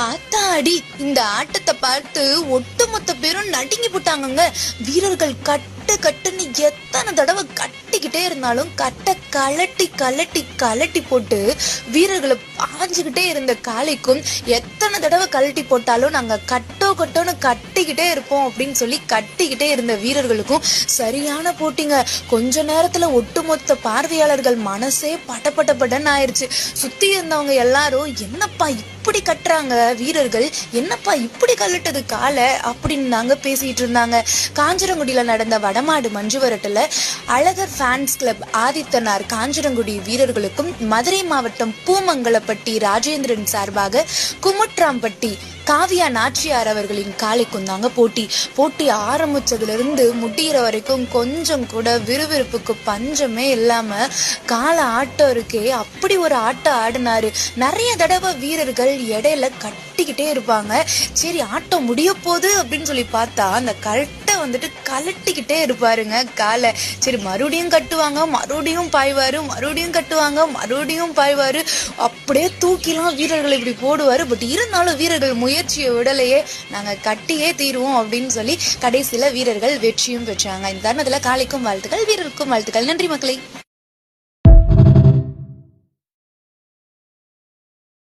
ஆத்தாடி, இந்த ஆட்டத்தை பார்த்து ஒட்டுமொத்த பேரும் நடுங்கி போட்டாங்கங்க. வீரர்கள் கட்டுன்னு எத்தனை தடவை கட்டிக்கிட்டே இருந்தாலும் கட்டை கலட்டி கலட்டி கலட்டி போட்டு வீரர்களை பாஞ்சுக்கிட்டே இருந்த காளைக்கும் எத்தனை தடவை கலட்டி போட்டாலும் நாங்க கட்டோன்னு கட்டிக்கிட்டே இருப்போம் அப்படின்னு சொல்லி கட்டிக்கிட்டே இருந்த வீரர்களுக்கும் சரியான போட்டிங்க. கொஞ்ச நேரத்துல ஒட்டுமொத்த பார்வையாளர்கள் மனசே படன்னு ஆயிடுச்சு. சுத்தி இருந்தவங்க எல்லாரும் என்னப்பா இப்படி கட்டுறாங்க வீரர்கள், என்னப்பா இப்படி கலட்டது காலை அப்படின்னு தாங்க பேசிட்டு இருந்தாங்க. காஞ்சரங்குடியில நடந்த வடமாடு மஞ்சு விரட்டுல அழகர் ஃபேன்ஸ் கிளப் ஆதித்தனார் காஞ்சரங்குடி வீரர்களுக்கும், மதுரை மாவட்டம் பூமங்கலப்பட்டி ராஜேந்திரன் சார்பாக குமுட்ராம்பட்டி காவியா நாச்சியார் அவர்களின் காளைக்கும் தாங்க போட்டி ஆரம்பிச்சதுல இருந்து முடிகிற வரைக்கும் கொஞ்சம் கூட விறுவிறுப்புக்கு பஞ்சமே இல்லாம காலை ஆட்டம் இருக்கே அப்படி ஒரு ஆட்டம் ஆடினாரு. நிறைய தடவை வீரர்கள் இடையில கட்டிக்கிட்டே இருப்பாங்க. சரி ஆட்டம் முடிய போகுது அப்படின்னு சொல்லி பார்த்தா அந்த கரெக்டா வந்துட்டு கலட்டிக்கிட்டே இருப்பாருங்க காலை. சரி மறுபடியும் கட்டுவாங்க, மறுபடியும் பாய்வாரு, மறுபடியும் கட்டுவாங்க, மறுபடியும் பாய்வாரு. அப்படியே தூக்கிலாம் வீரர்கள் இப்படி போடுவாரு. பட் இருந்தாலும் வீரர்கள் முயற்சியை விடலையே, நாங்க கட்டியே தீருவோம் அப்படின்னு சொல்லி கடைசியில வீரர்கள் வெற்றியும் பெற்றாங்க. இந்த தருணத்துல காளைக்கும் வாழ்த்துக்கள், வீரருக்கும் வாழ்த்துக்கள். நன்றி மக்களே.